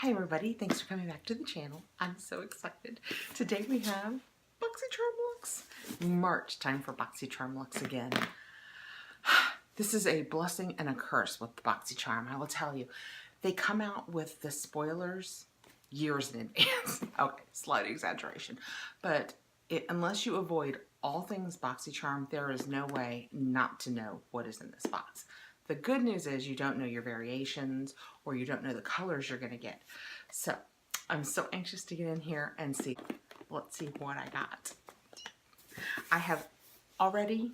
Hi everybody, thanks for coming back to the channel. I'm so excited. Today we have Boxycharm Luxe. March, time for Boxycharm Luxe again. This is a blessing and a curse with the Boxycharm, I will tell you. They come out with the spoilers years in advance. Okay, slight exaggeration. But unless you avoid all things Boxycharm, there is no way not to know what is in this box. The good news is you don't know your variations or you don't know the colors you're going to get. So I'm so anxious to get in here and see. Let's see what I got. I have already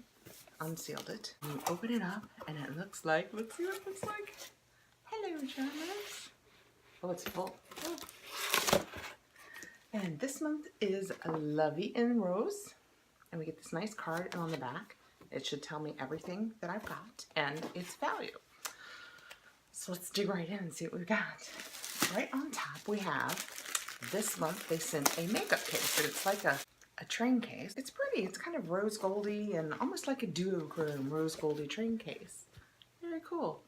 unsealed it. You open it up and it looks like, let's see what it looks like. Hello, Charmers. Oh, it's full. Oh. And this month is Lovey and Rose. And we get this nice card, and on the back it should tell me everything that I've got and its value. So let's dig right in and see what we've got. Right on top we have, this month they sent a makeup case, and it's like a train case. It's pretty. It's kind of rose goldy and almost like a duochrome rose goldy train case. Very cool.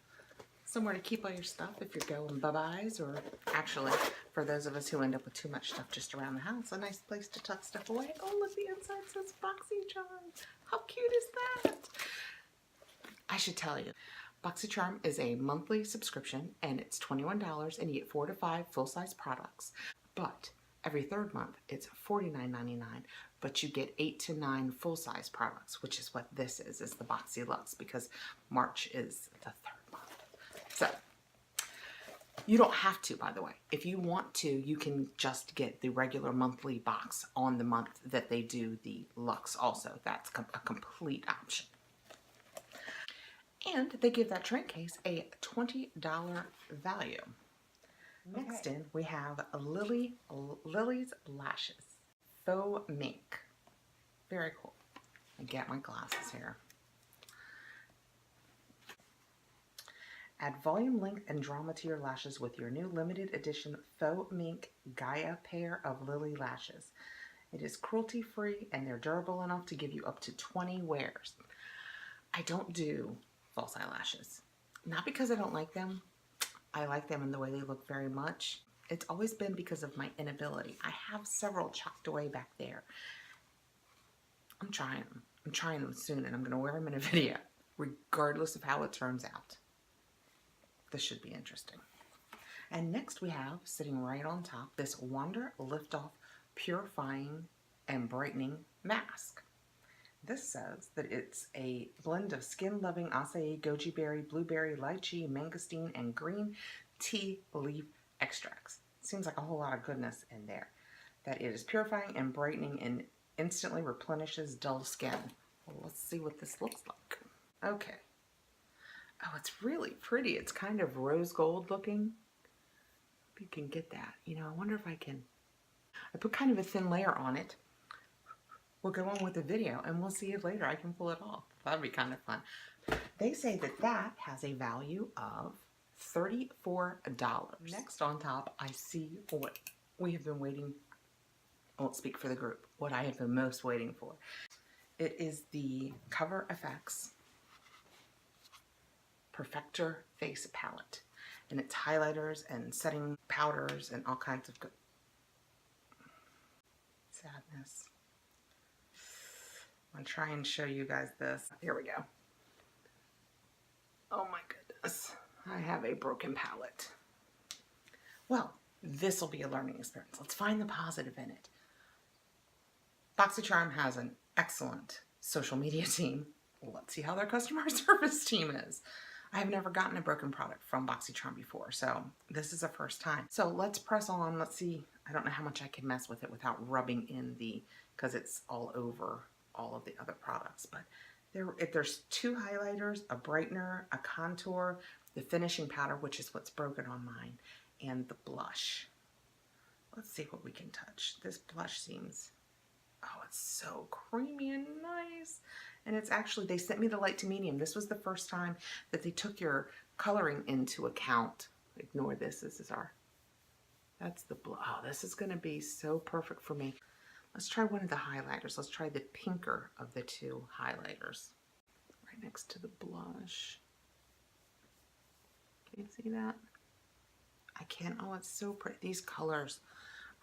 Somewhere to keep all your stuff if you're going bye-byes, or actually, for those of us who end up with too much stuff just around the house, a nice place to tuck stuff away. Oh, look, the inside says Boxycharm. How cute is that? I should tell you, Boxycharm is a monthly subscription, and it's $21, and you get 4 to 5 full-size products. But every third month, it's $49.99, but you get 8 to 9 full-size products, which is what this is the Boxyluxe, because March is the third month. So, you don't have to, by the way. If you want to, you can just get the regular monthly box on the month that they do the Luxe also. That's a complete option. And they give that train case a $20 value. Next in, we have Lily's Lashes. Faux mink. Very cool. I get my glasses here. Add volume, length, and drama to your lashes with your new limited edition Faux Mink Gaia pair of Lily lashes. It is cruelty-free and they're durable enough to give you up to 20 wears. I don't do false eyelashes. Not because I don't like them. I like them in the way they look very much. It's always been because of my inability. I have several chalked away back there. I'm trying them. I'm trying them soon, and I'm going to wear them in a video, regardless of how it turns out. This should be interesting. And next we have, sitting right on top, this Wander Lift-Off Purifying and Brightening Mask. This says that it's a blend of skin-loving acai, goji berry, blueberry, lychee, mangosteen, and green tea leaf extracts. Seems like a whole lot of goodness in there. That it is purifying and brightening and instantly replenishes dull skin. Well, let's see what this looks like. Okay. Oh, it's really pretty. It's kind of rose gold looking. Hope you can get that. You know, I wonder if I can. I put kind of a thin layer on it. We'll go on with the video and we'll see if later I can pull it off. That'd be kind of fun. They say that that has a value of $34. Next on top, I see what we have been waiting. I won't speak for the group. What I have been most waiting for. It is the Cover FX Perfector Face Palette, and it's highlighters and setting powders and all kinds of good sadness. I'm gonna try and show you guys this. Here we go. Oh my goodness, I have a broken palette. Well, this will be a learning experience. Let's find the positive in it. Boxycharm has an excellent social media team. Let's see how their customer service team is. I have never gotten a broken product from Boxycharm before, so this is a first time. So let's press on. Let's see. I don't know how much I can mess with it without rubbing in because it's all over all of the other products. But there's 2 highlighters, a brightener, a contour, the finishing powder, which is what's broken on mine, and the blush. Let's see what we can touch. This blush seems, oh, it's so creamy and nice. And it's actually, they sent me the light to medium. This was the first time that they took your coloring into account. Ignore this. This is that's the blue. Oh, this is going to be so perfect for me. Let's try one of the highlighters. Let's try the pinker of the 2 highlighters. Right next to the blush. Can you see that? I can't, oh, it's so pretty. These colors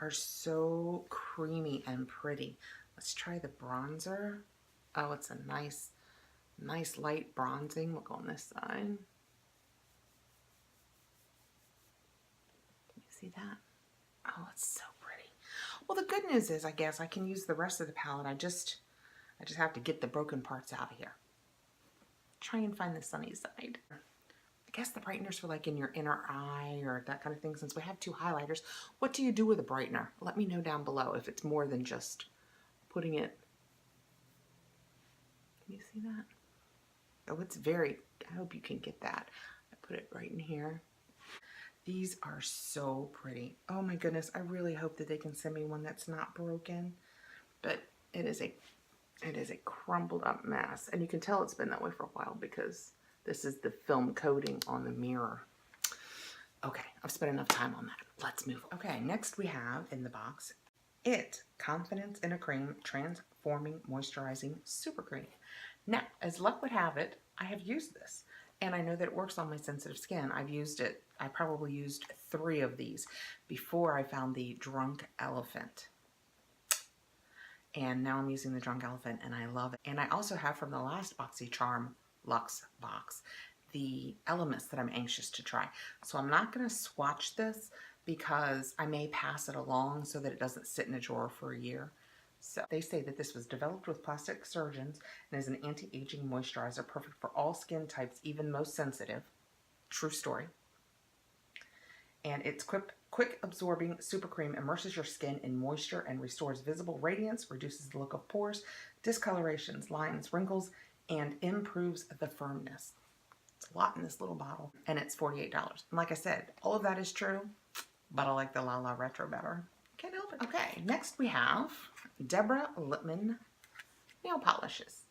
are so creamy and pretty. Let's try the bronzer. Oh, it's a nice light bronzing. Look on this side. Can you see that? Oh, it's so pretty. Well, the good news is, I guess I can use the rest of the palette. I just have to get the broken parts out of here. Try and find the sunny side. I guess the brighteners for like in your inner eye or that kind of thing. Since we have 2 highlighters, what do you do with a brightener? Let me know down below if it's more than just putting it. Can you see that? Oh, it's very, I hope you can get that. I put it right in here. These are so pretty. Oh my goodness, I really hope that they can send me one that's not broken. But it is a crumbled up mess. And you can tell it's been that way for a while because this is the film coating on the mirror. Okay, I've spent enough time on that. Let's move on. Okay, next we have in the box, Confidence in a Cream Transforming Moisturizing Super Cream. Now, as luck would have it, I have used this. And I know that it works on my sensitive skin. I've used it, I probably used 3 of these before I found the Drunk Elephant. And now I'm using the Drunk Elephant and I love it. And I also have from the last Boxycharm Luxe box, the elements that I'm anxious to try. So I'm not going to swatch this because I may pass it along so that it doesn't sit in a drawer for a year. So they say that this was developed with plastic surgeons and is an anti-aging moisturizer perfect for all skin types, even most sensitive. True story. And its quick absorbing super cream immerses your skin in moisture and restores visible radiance, reduces the look of pores, discolorations, lines, wrinkles, and improves the firmness. It's a lot in this little bottle, and it's $48. And like I said, all of that is true, but I like the La La Retro better. Can't help it. Okay, next we have Deborah Lippmann nail polishes.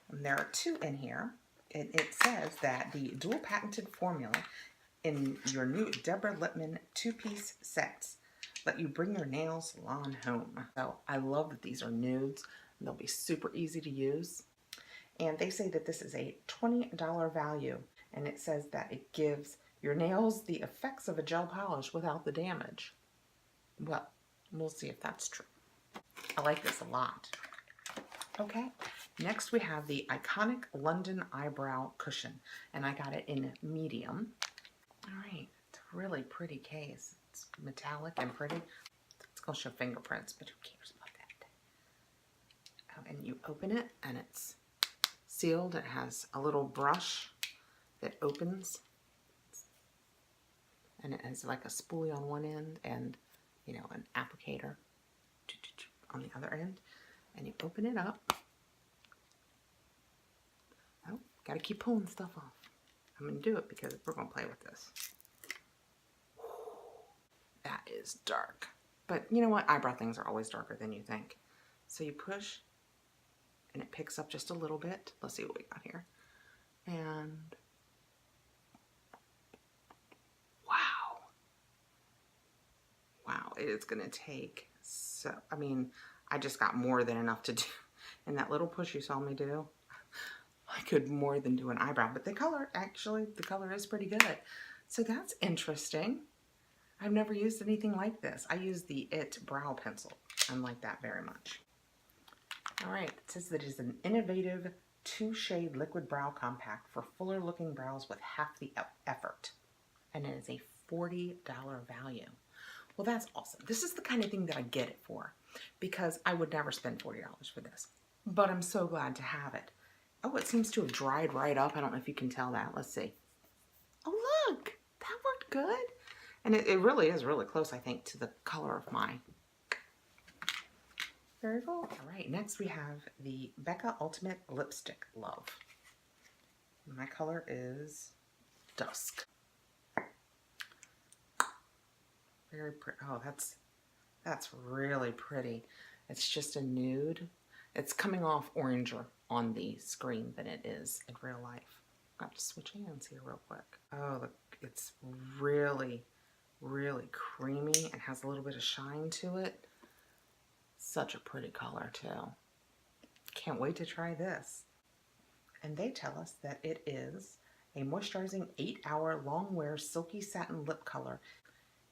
And there are 2 in here. It says that the dual patented formula in your new Deborah Lippmann 2-piece sets let you bring your nail salon home. So I love that these are nudes. They'll be super easy to use. And they say that this is a $20 value. And it says that it gives your nails the effects of a gel polish without the damage. Well, we'll see if that's true. I like this a lot. Okay, next we have the iconic London Eyebrow Cushion. And I got it in medium. All right, it's a really pretty case. It's metallic and pretty. It's going to show fingerprints, but who cares about that? Oh, and you open it, and it's sealed. It has a little brush that opens, and it has like a spoolie on one end, and you know, an applicator on the other end. And you open it up. Oh, got to keep pulling stuff off. I'm going to do it because we're going to play with this. That is dark. But you know what? Eyebrow things are always darker than you think. So you push and it picks up just a little bit. Let's see what we got here. And wow. Wow, it is going to take so, I mean, I just got more than enough to do. And that little push you saw me do, I could more than do an eyebrow, but the color, actually, the color is pretty good. So that's interesting. I've never used anything like this. I use the IT brow pencil. I like that very much. All right, it says that it is an innovative 2-shade liquid brow compact for fuller looking brows with half the effort. And it is a $40 value. Well, that's awesome. This is the kind of thing that I get it for because I would never spend $40 for this, but I'm so glad to have it. Oh, it seems to have dried right up. I don't know if you can tell that. Let's see. Oh, look, that worked good. And it really is really close, I think, to the color of mine. Very cool. All right, next we have the Becca Ultimate Lipstick Love. My color is Dusk. Very pretty. Oh, that's really pretty. It's just a nude. It's coming off oranger on the screen than it is in real life. I'll have to switch hands here real quick. Oh, look, it's really, really creamy and has a little bit of shine to it. Such a pretty color too. Can't wait to try this. And they tell us that it is a moisturizing 8-hour long-wear silky satin lip color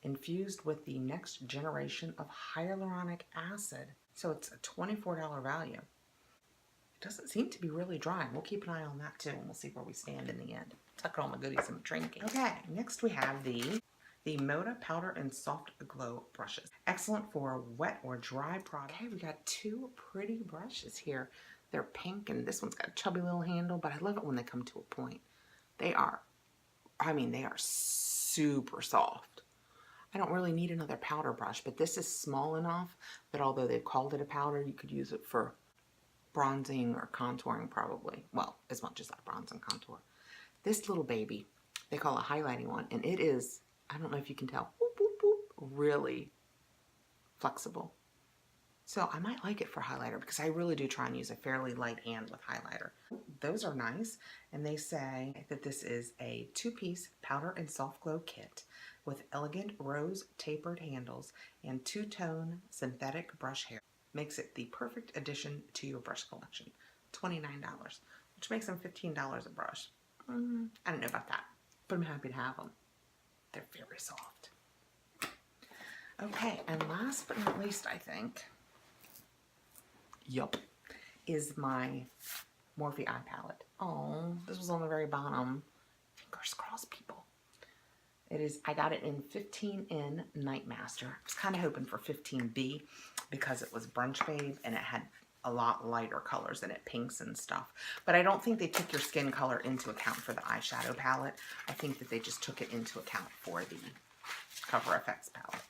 infused with the next generation of hyaluronic acid. So it's a $24 value. It doesn't seem to be really drying. We'll keep an eye on that too, and we'll see where we stand in the end. Tuck all my goodies in my trinket. Okay, next we have the Moda Powder and Soft Glow brushes. Excellent for wet or dry product. Okay, we got two pretty brushes here. They're pink, and this one's got a chubby little handle, but I love it when they come to a point. They are super soft. I don't really need another powder brush, but this is small enough that although they've called it a powder, you could use it for bronzing or contouring probably. Well, as much as I bronze and contour. This little baby, they call a highlighting one, and it is, I don't know if you can tell, boop, boop, boop, really flexible. So I might like it for highlighter because I really do try and use a fairly light hand with highlighter. Those are nice, and they say that this is a 2-piece powder and soft glow kit with elegant rose tapered handles and 2-tone synthetic brush hair. Makes it the perfect addition to your brush collection. $29, which makes them $15 a brush. I don't know about that, but I'm happy to have them. They're very soft. Okay, and last but not least, I think, yup, is my Morphe eye palette. Oh, this was on the very bottom. Fingers crossed, people. It is, I got it in 15N Nightmaster. I was kind of hoping for 15B because it was Brunch Babe and it had a lot lighter colors in it, pinks and stuff. But I don't think they took your skin color into account for the eyeshadow palette. I think that they just took it into account for the Cover FX palette.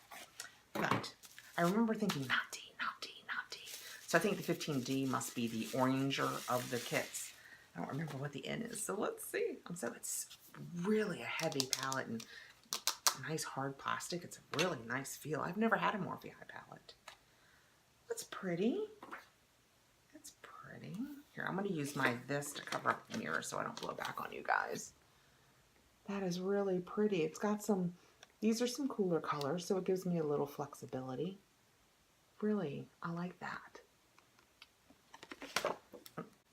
But I remember thinking, not D, not D, not D. So I think the 15D must be the oranger of the kits. I don't remember what the N is, so let's see. So it's really a heavy palette and nice hard plastic. It's a really nice feel. I've never had a Morphe eye palette. That's pretty. That's pretty. Here, I'm going to use my this to cover up the mirror so I don't blow back on you guys. That is really pretty. It's got some, these are some cooler colors, so it gives me a little flexibility. Really, I like that.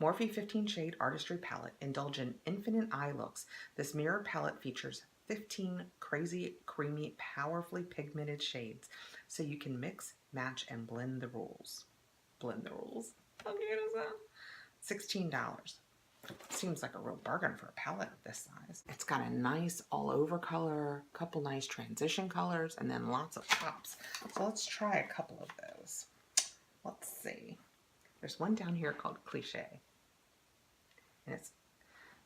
Morphe 15 Shade Artistry Palette. Indulge in infinite eye looks. This mirror palette features 15 crazy, creamy, powerfully pigmented shades, so you can mix, match, and blend the rules. Blend the rules. How cute is that? $16. Seems like a real bargain for a palette of this size. It's got a nice all-over color, couple nice transition colors, and then lots of pops. So let's try a couple of those. Let's see. There's one down here called Cliché, and it's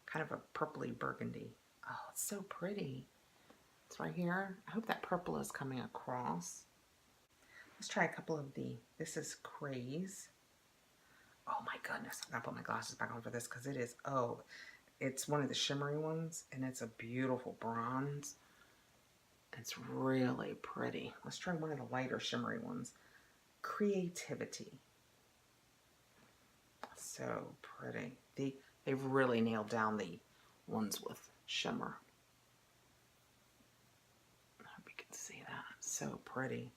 kind of a purpley burgundy. Oh, it's so pretty. It's right here. I hope that purple is coming across. Let's try a couple of the, this is Craze. Oh my goodness, I'm gonna put my glasses back on for this because it is, oh, it's one of the shimmery ones and it's a beautiful bronze. It's really pretty. Let's try one of the lighter shimmery ones. Creativity. So pretty. They've really nailed down the ones with shimmer. I hope you can see that. So pretty.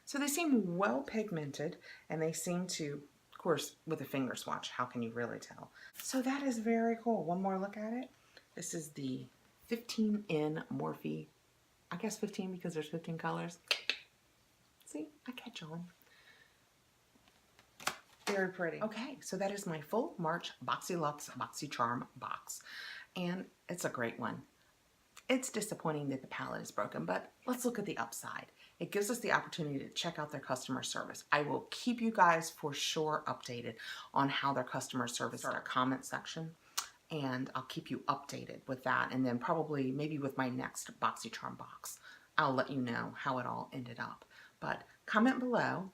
So they seem well pigmented, and they seem to, of course, with a finger swatch, how can you really tell? So that is very cool. One more look at it. This is the 15N Morphe. I guess 15 because there's 15 colors. See, I catch on. Very pretty. Okay, so that is my full March Boxyluxe Boxycharm box. And it's a great one. It's disappointing that the palette is broken, but let's look at the upside. It gives us the opportunity to check out their customer service. I will keep you guys for sure updated on how their customer service in our comment section. And I'll keep you updated with that. And then probably maybe with my next Boxycharm box, I'll let you know how it all ended up. But comment below.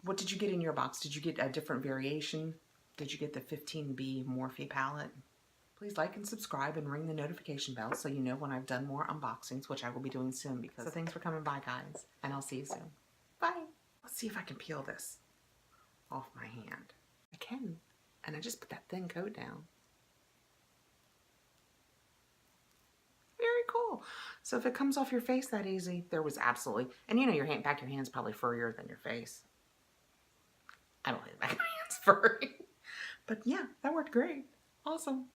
What did you get in your box? Did you get a different variation? Did you get the 15B Morphe palette? Please like and subscribe and ring the notification bell so you know when I've done more unboxings, which I will be doing soon because thanks for coming by, guys. And I'll see you soon. Bye. Let's see if I can peel this off my hand. I can. And I just put that thin coat down. Very cool. So if it comes off your face that easy, there was absolutely, and you know your hand, back of your hand's probably furrier than your face. I don't think the back of my hand's furry. But yeah, that worked great. Awesome.